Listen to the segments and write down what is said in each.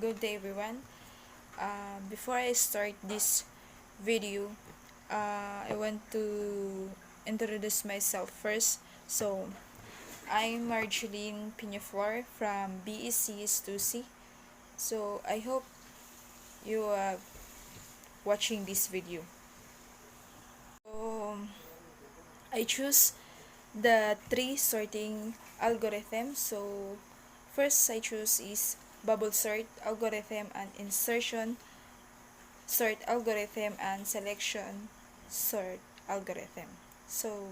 Good day everyone. Before I start this video, I want to introduce myself first. So, I'm Marjeline Pinaflor from BEC Stussy. So, I hope you are watching this video. So, I choose the three sorting algorithm. So, first I choose is bubble sort algorithm and insertion sort algorithm and selection sort algorithm. So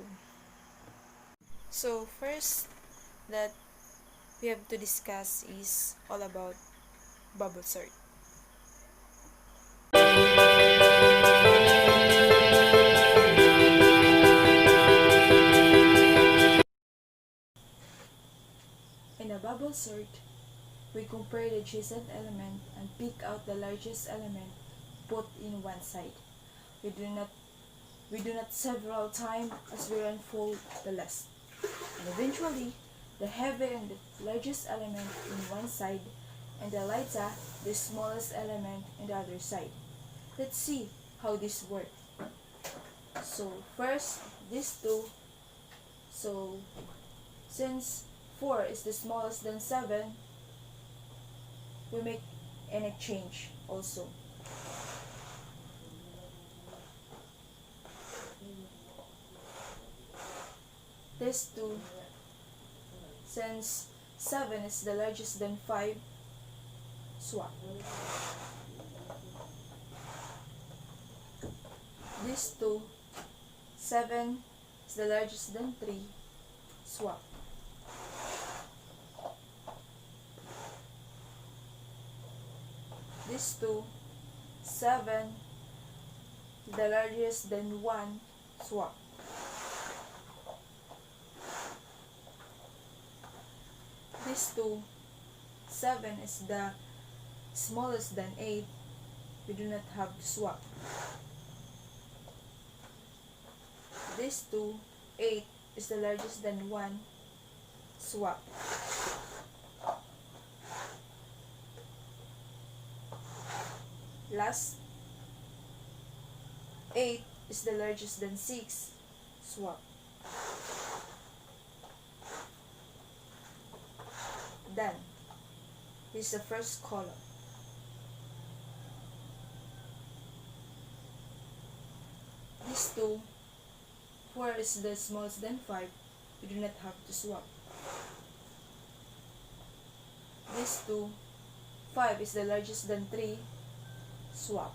first that we have to discuss is all about bubble sort. In a bubble sort, we compare the adjacent element and pick out the largest element put in one side. We do not several times as we unfold the list. And eventually, the heavier and the largest element in one side, and the lighter, the smallest element in the other side. Let's see how this works. So first, these two. So since 4 is the smallest than 7, we make an exchange also. These two, since 7 is the largest than 5, swap. These two, 7 is the largest than 3, swap. These two, 7 is the largest than 1, swap. These two, 7 is the smallest than 8, we do not have to swap. These two, 8 is the largest than 1, swap. Last, 8 is the largest than 6, swap. Done. This is the first column. These two, 4 is the smallest than 5, we do not have to swap. These two, 5 is the largest than 3, swap.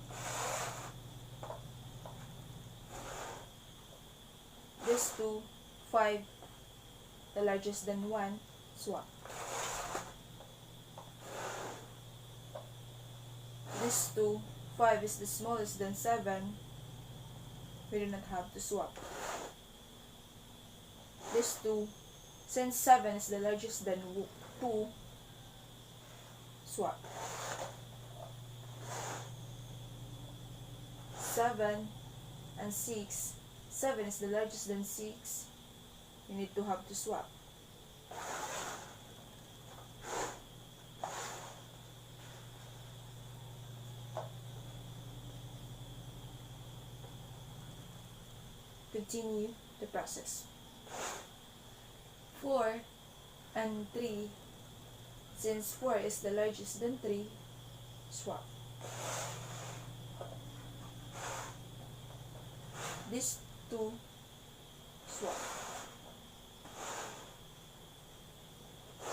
These two, 5, the largest than 1, swap. These two, 5 is the smallest than 7, we do not have to swap. These two, since 7 is the largest than 2, swap. 7 and 6, 7 is the largest than 6, you need to have to swap. Continue the process. 4 and 3, since 4 is the largest than 3, swap. These two, swap.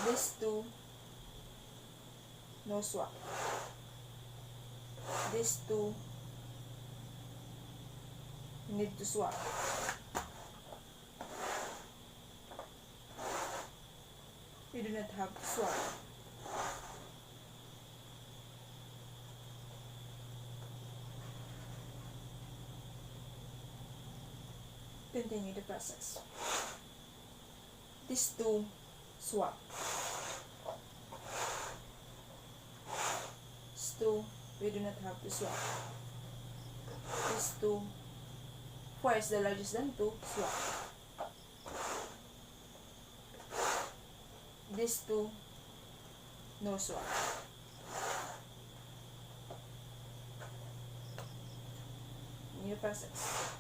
These two, no swap. These two, you need to swap. You do not have to swap. Continue the process. These two, swap. These two, we do not have to swap. These two, 4 is the largest than 2, swap. These two, no swap. process.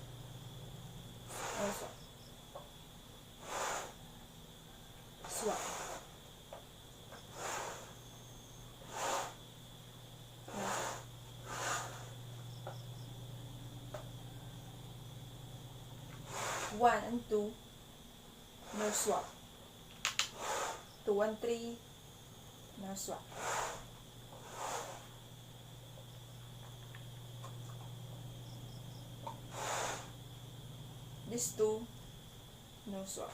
Also, swap. One and two, no swap. 2 and 3, no swap. These two, no swap.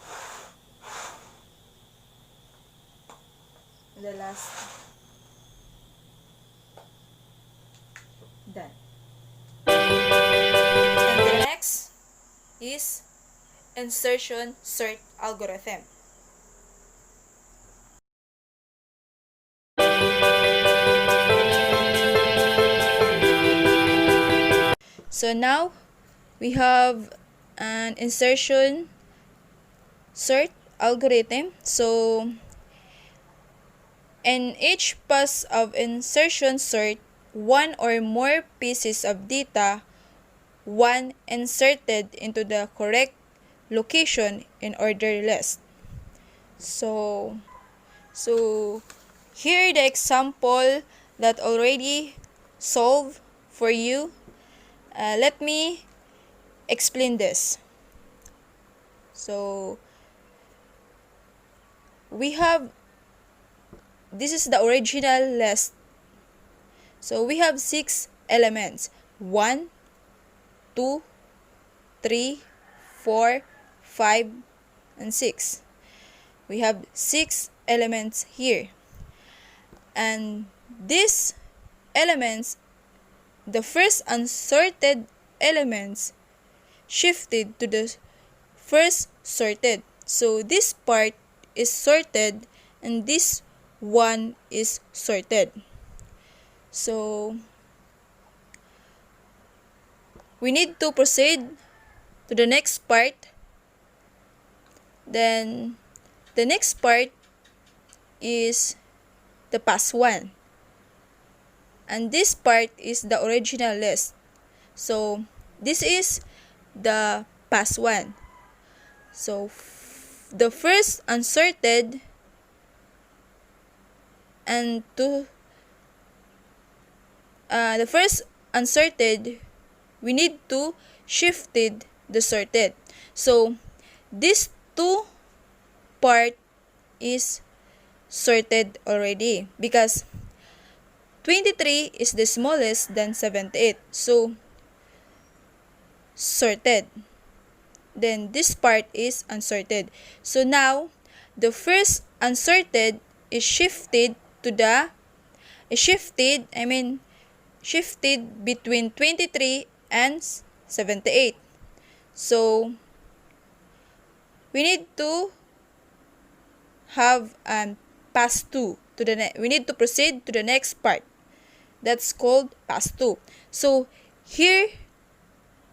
And the last, done. And the next is insertion sort algorithm. So now we have an insertion sort algorithm. So in each pass of insertion sort, one or more pieces of data, one inserted into the correct location in order list. So here the example that already solved for you. Let me explain this. So we have, this is the original list. So we have 6 elements: 1, 2, 3, 4, 5, and 6. We have 6 elements here. And these elements, the first unsorted elements shifted to the first sorted. So this part is sorted and this one is sorted. So we need to proceed to the next part. Then the next part is the pass 1. And this part is the original list. So this is the pass 1. So the first unsorted and the first unsorted, we need to shifted the sorted. So this 2 part is sorted already because 23 is the smallest than 78. So sorted. Then this part is unsorted. So now the first unsorted is shifted between 23 and 78. So we need to have pass 2 to the we need to proceed to the next part. That's called pass 2. So here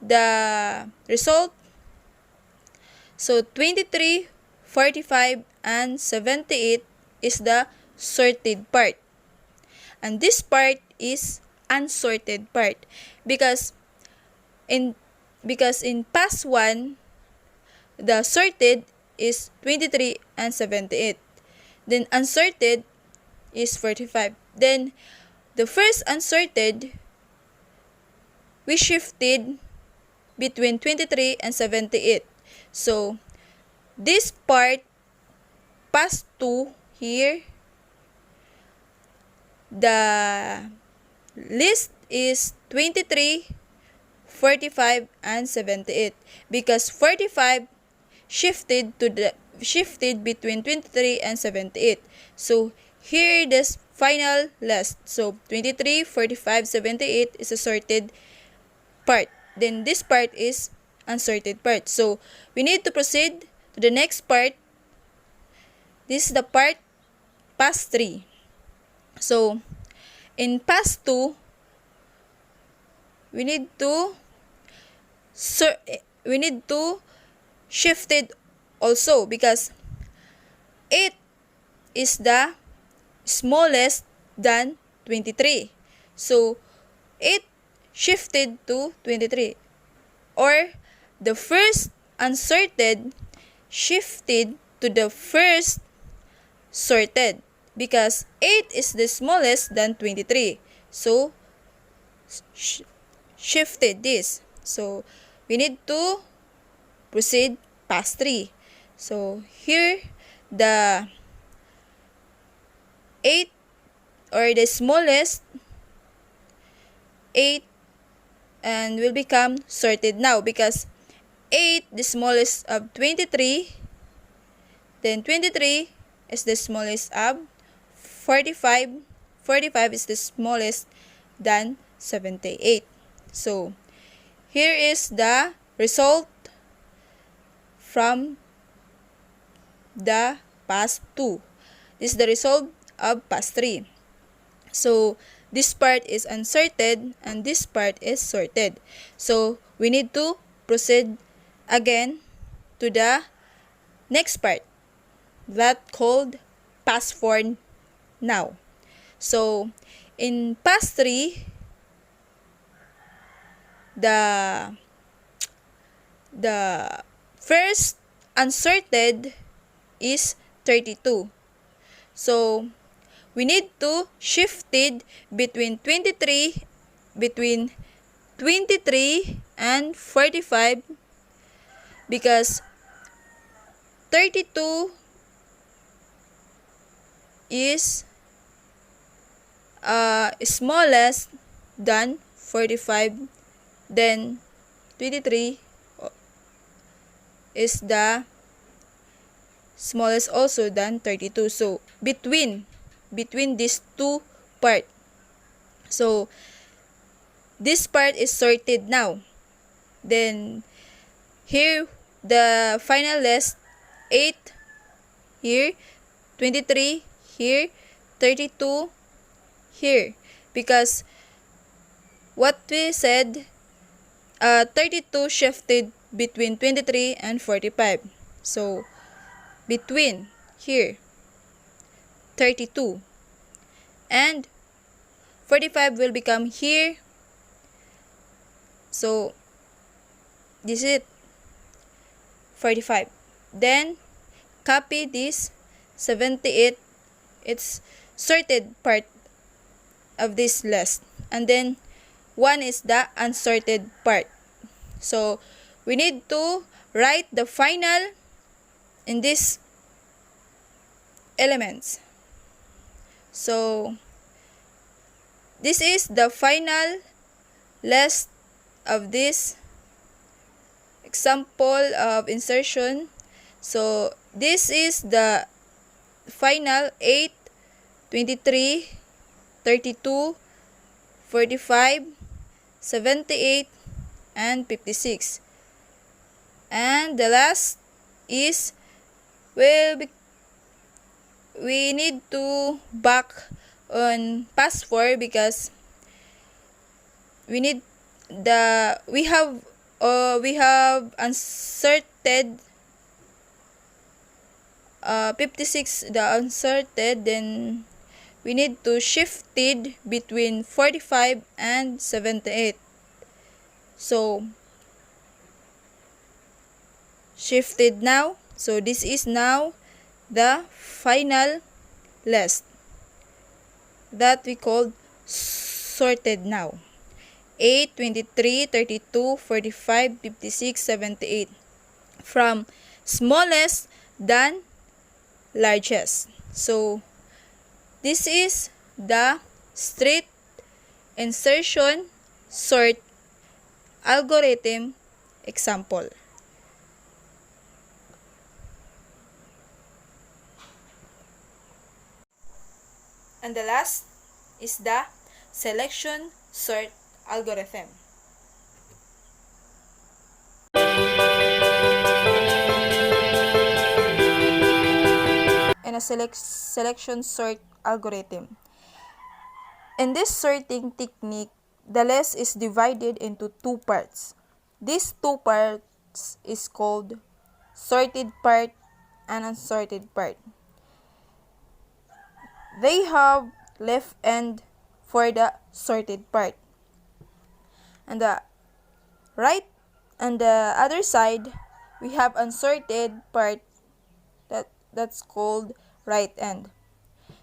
the result. So 23, 45, and 78 is the sorted part. And this part is unsorted part because in pass 1 the sorted is 23 and 78. Then unsorted is 45. Then the first unsorted, we shifted between 23 and 78. So this part, pass 2 here, the list is 23, 45, and 78 because 45 shifted between 23 and 78. So here this final list. So 23, 45, 78 is a sorted part. Then this part is unsorted part. So we need to proceed to the next part. This is the part pass 3. So in pass 2, we need to shift it also because 8 is the smallest than 23. So 8 shifted to 23. or the first unsorted shifted to the first sorted because 8 is the smallest than 23. So, shifted this. So, we need to proceed past 3. So, here, the 8 or the smallest 8 and will become sorted now because 8 the smallest of 23, then 23 is the smallest of 45, 45 is the smallest than 78. So, here is the result from the past 2. This is the result of past 3. So, this part is unsorted and this part is sorted. So, we need to proceed again to the next part that called past 4 now. So, in past 3, the first unsorted is 32. So, we need to shift it between 23 and 45 because 32 is smallest than 45, then 23 is the smallest also than 32. So, between these two parts. So, this part is sorted now. Then, here, the final list, 8, here, 23, here, 32, here. Because, what we said, 32 shifted between 23 and 45. So, between, here, 32 and 45 will become here. So, this is it, 45. Then, copy this 78, it's sorted part of this list. And then, 1 is the unsorted part. So, we need to write the final in these elements. So, this is the final list of this example of insertion. So, this is the final 8, 23, 32, 45, 78, and 56. And the last is we need to back on past 4 because we have unsorted 56 the unsorted, then we need to shift it between 45 and 78. So, shifted now. So, this is now the final list that we called sorted now. 8, 23, 32, 45, 56, 78. From smallest than largest. So, this is the straight insertion sort algorithm example. And the last is the selection sort algorithm. And a selection sort algorithm. In this sorting technique, the list is divided into 2 parts. These 2 parts is called sorted part and unsorted part. They have left end for the sorted part and the right on the other side, we have unsorted part that's called right end.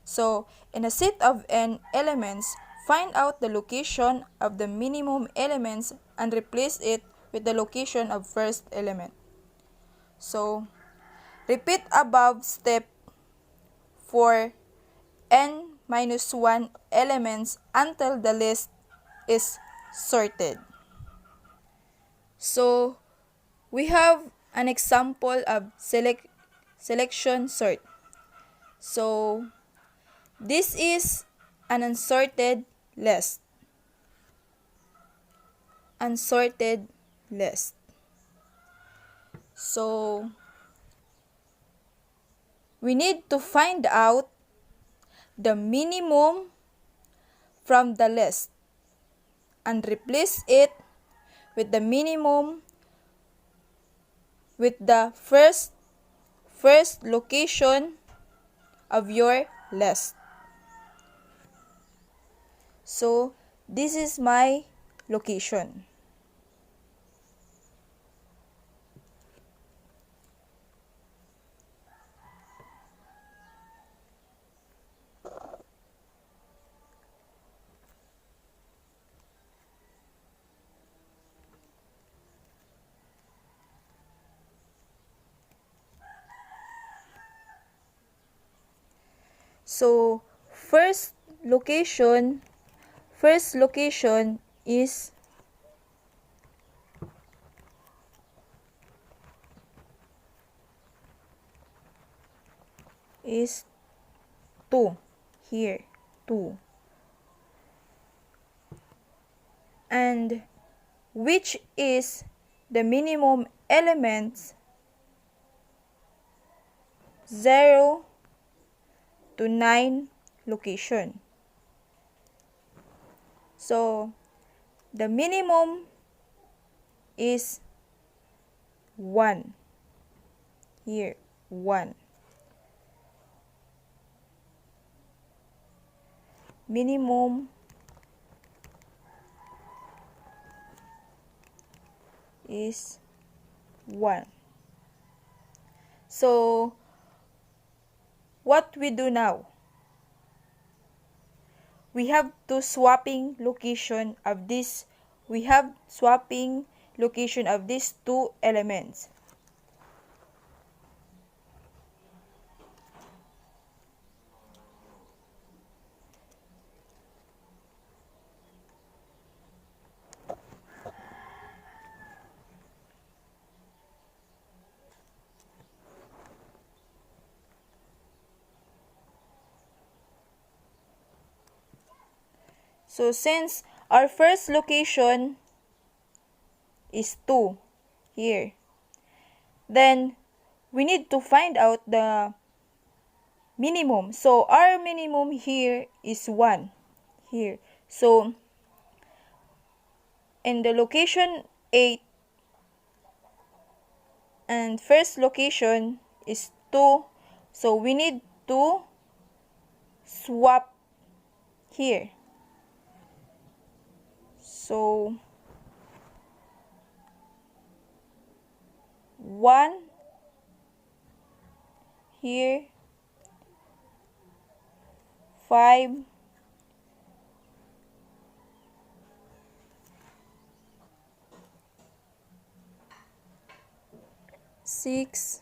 So, in a set of n elements, find out the location of the minimum elements and replace it with the location of first element. So, repeat above step for n minus 1 elements until the list is sorted. So, we have an example of selection sort. So, this is an unsorted list. Unsorted list. So, we need to find out the minimum from the list and replace it with the minimum with the first location of your list. So, this is my location. So, first location is is 2 here, 2. And which is the minimum elements 0 to 9 location. So, the minimum is 1. Here, 1. Minimum is 1. So, what we do now? We have to swapping location of this. We have swapping location of these two elements. So, since our first location is 2 here, then we need to find out the minimum. So, our minimum here is 1 here. So, in the location 8 and first location is 2, so we need to swap here. So, 1 here, 5, 6,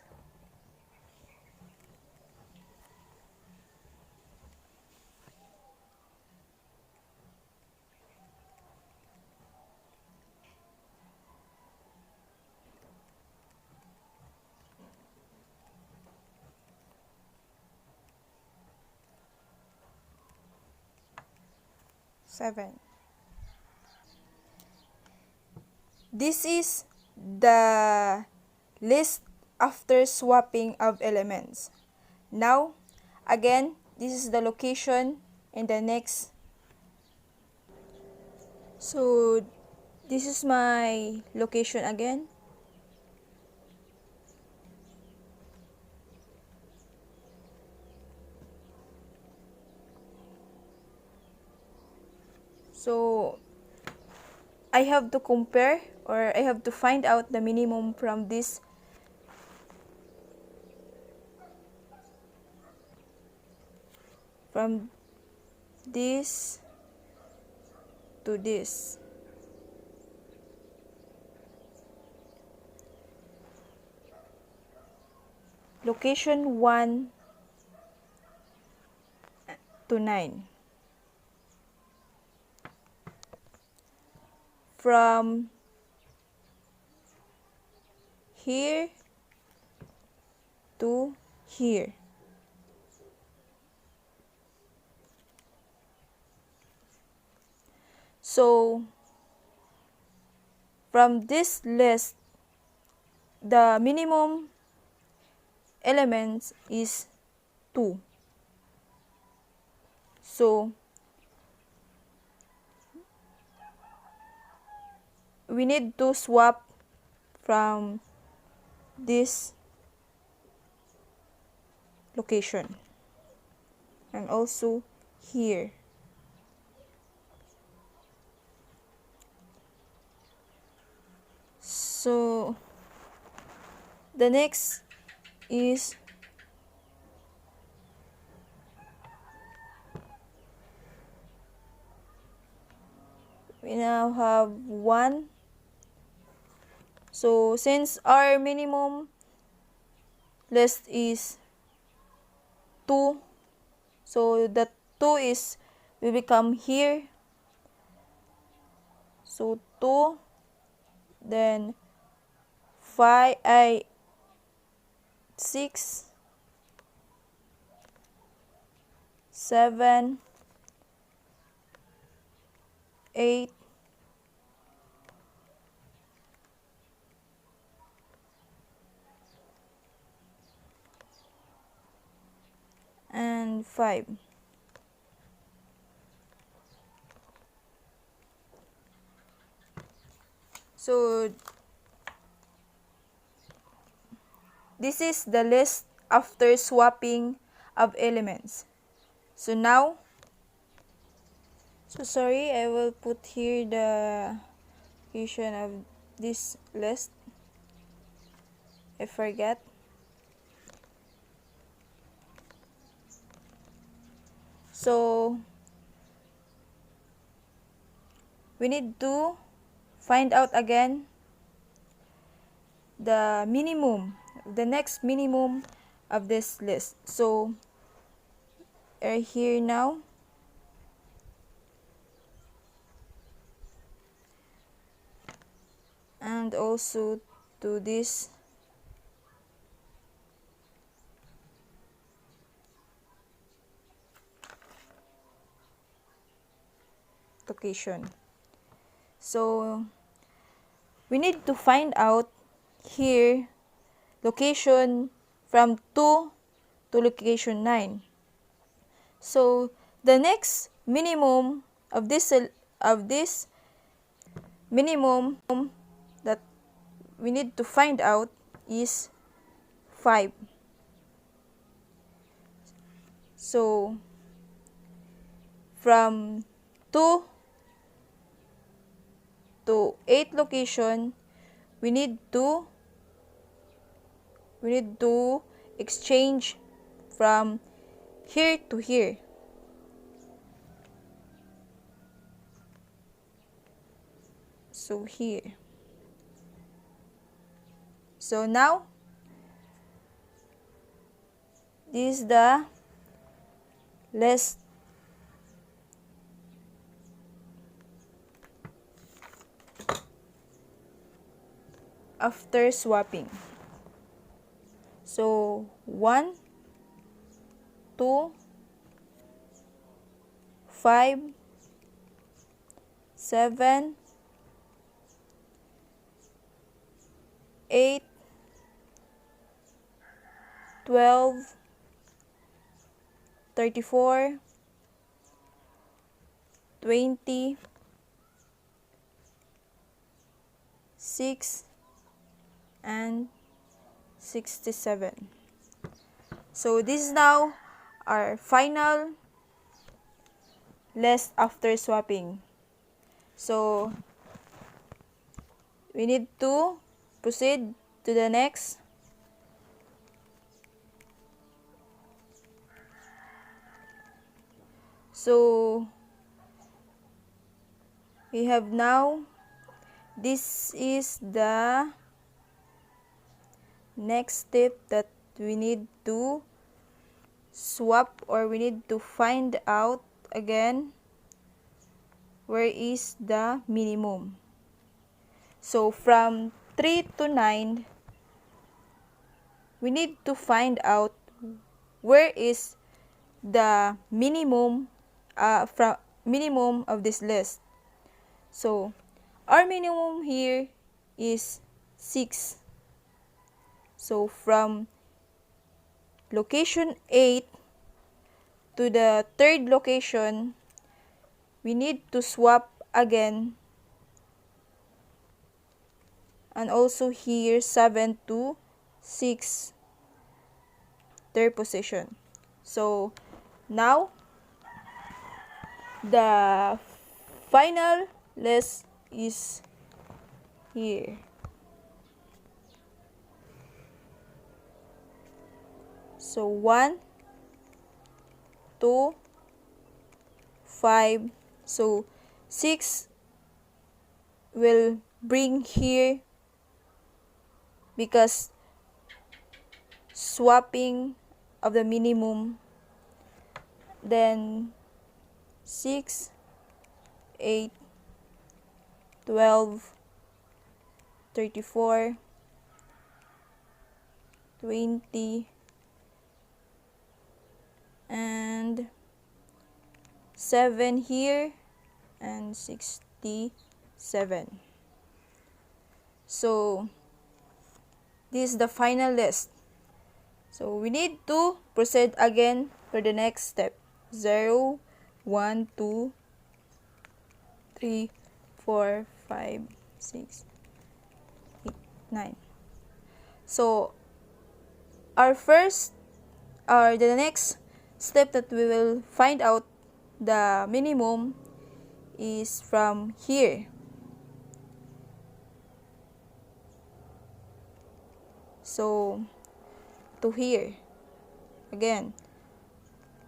7. This is the list after swapping of elements. Now, again, this is the location in the next. So, this is my location again. So, I have to compare, or I have to find out the minimum from this to this. Location 1 to 9. From here to here. So, from this list, the minimum elements is 2. So, we need to swap from this location and also here. So, the next is we now have 1. So, since our minimum list is 2, so the 2 will become here. So, 2, then 6, 7, 8, and 5. So, this is the list after swapping of elements. So now, I will put here the location of this list. I forget. So, we need to find out again the next minimum of this list. So, are here now. And also to this location. So, we need to find out here location from 2 to location 9. So, the next minimum of this minimum that we need to find out is 5. So, from 2 to 8 location, we need to exchange from here to here. So here. So now, this is the list after swapping. So 1, 2, 5, 7, 8, 12, 34, 20, 6, and 67. So this is now our final list after swapping. So we need to proceed to the next. So we have now, this is the next step that we need to swap, or we need to find out again where is the minimum. So from 3 to 9, we need to find out where is the minimum from minimum of this list. So our minimum here is 6. So from location 8 to the third location, we need to swap again, and also here 7 to 6, third position. So now the final list is here. So 1, 2, 5. So 6 will bring here because swapping of the minimum. Then 6, 8, 12, 34, 20, and 7 here, and 67. So this is the final list. So we need to proceed again for the next step. 0, 1, 2, 3, 4, 5, 6, 8, 9. So the next step that we will find out the minimum is from here. So to here again.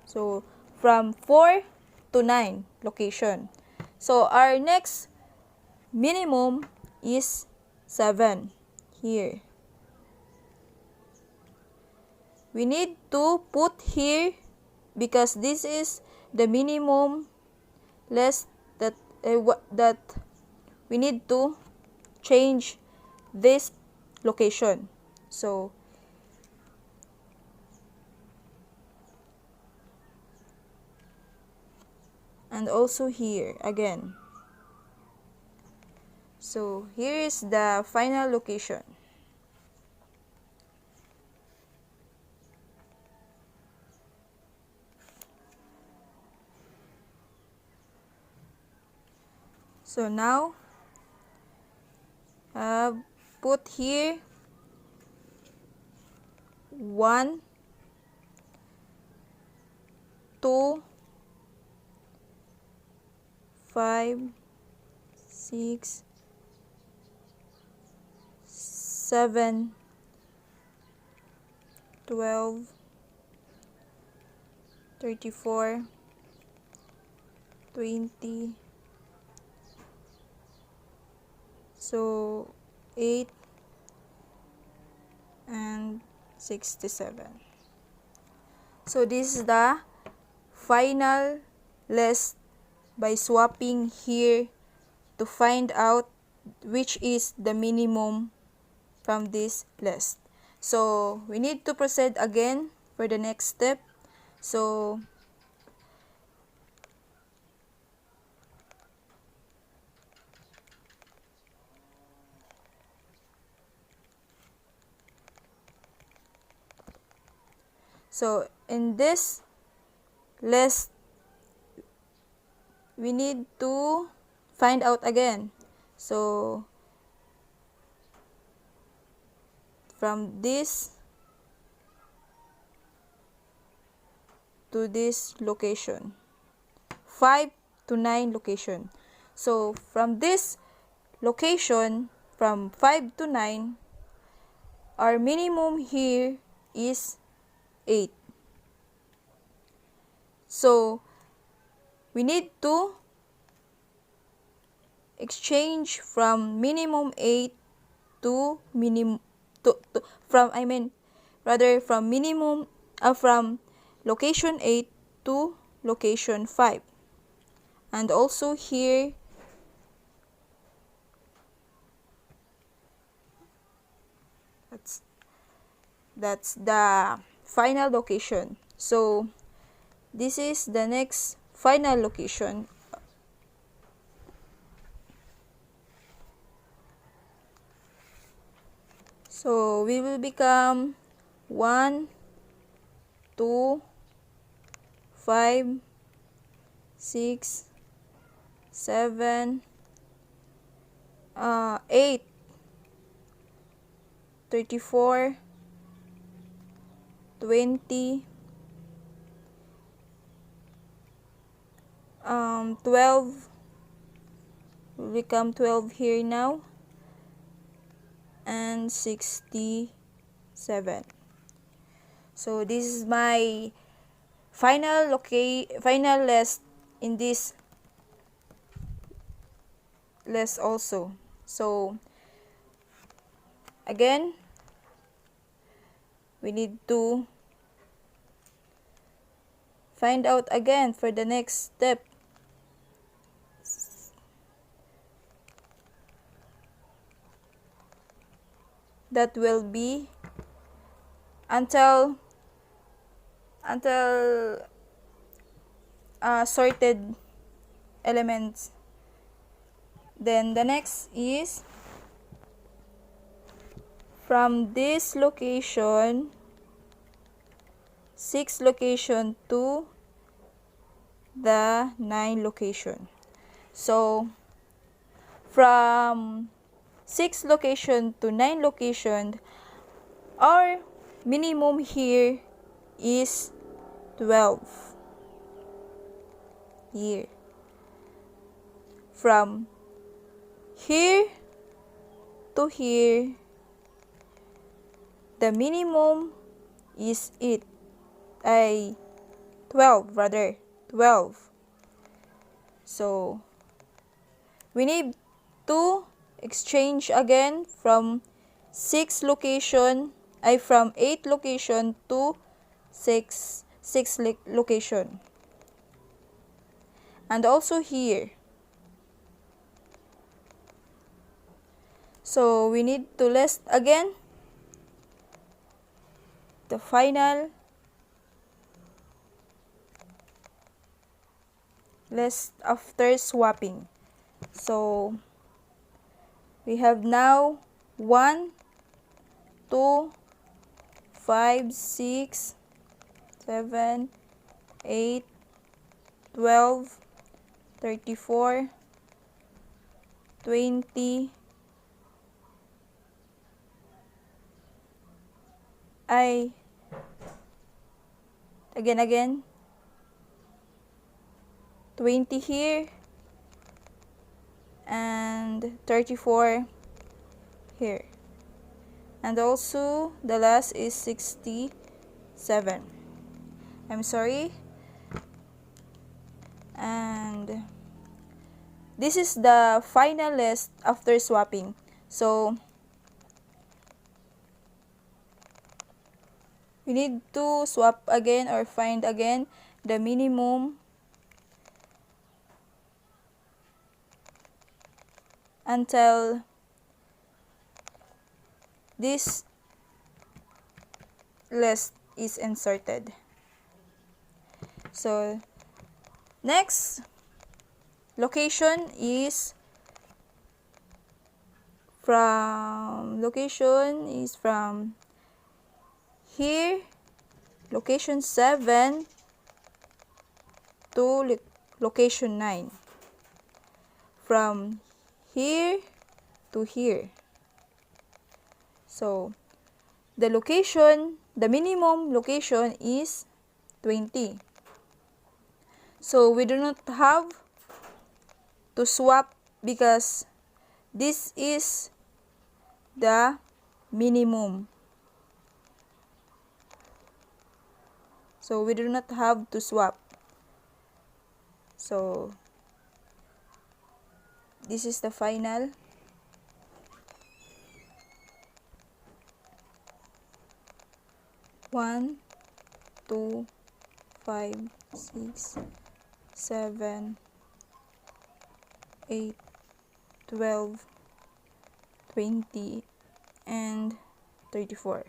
So from 4 to 9 location. So our next minimum is 7 here. We need to put here because this is the minimum list that we need to change this location. So and also here again. So here is the final location. So now put here 1, 2, 5, 6, 7, 12, 34, 20, so 8, and 67. So this is the final list by swapping here to find out which is the minimum from this list. So we need to proceed again for the next step. So in this list, we need to find out again. So from this to this location, 5 to 9 location. So from this location from 5 to 9, our minimum here is 8. So, we need to exchange from minimum 8 to from location 8 to location 5. And also here, that's the final location. So this is the next final location. So we will become 1, 2, 5, 6, 7, 8, 34, 20, 12, will become 12 here now, and 67. So this is my final list in this list also. So again, we need to find out again for the next step. That will be until sorted elements. Then the next is from this location, 6 location to the 9 location. So from 6 location to 9 location, our minimum here is 12 here. From here to here, the minimum is 12 rather, 12. So we need to exchange again from 6 location, from 8 location to 6 location. And also here. So we need to list again the final list after swapping. So we have now 1, 2, 5, 6, 7, 8, 12, 34, 20, again 20 here, and 34 here, and also the last is 67. I'm sorry. And this is the final list after swapping. So we need to swap again or find again the minimum until this list is inserted. So next location is from here, location 7 to location 9. From here to here. So the minimum location is 20. So we do not have to swap because this is the minimum. So we do not have to swap. So this is the final. 1, 2, 5, 6, 7, 8, 12, 20, and 34.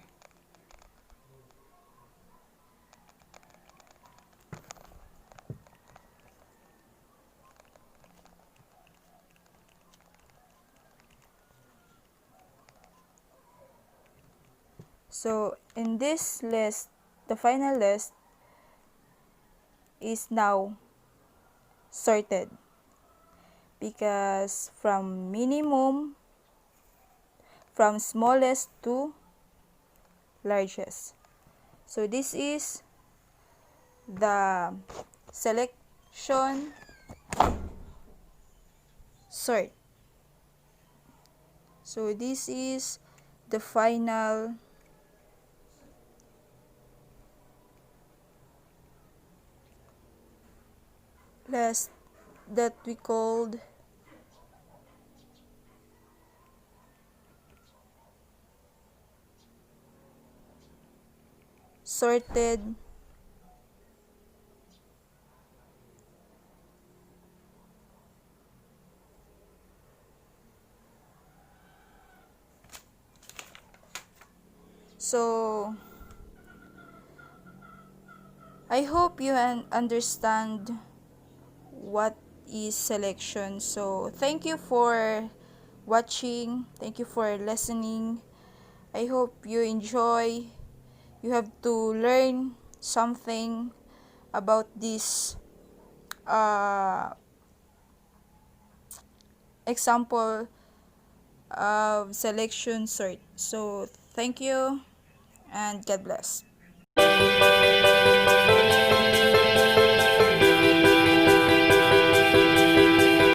So in this list, the final list is now sorted because from smallest to largest. So this is the selection sort. So this is the final list that we called sorted so I hope you understand what is selection. So thank you for watching, thank you for listening. I hope you enjoy. You have to learn something about this example of selection sort. So thank you and God bless.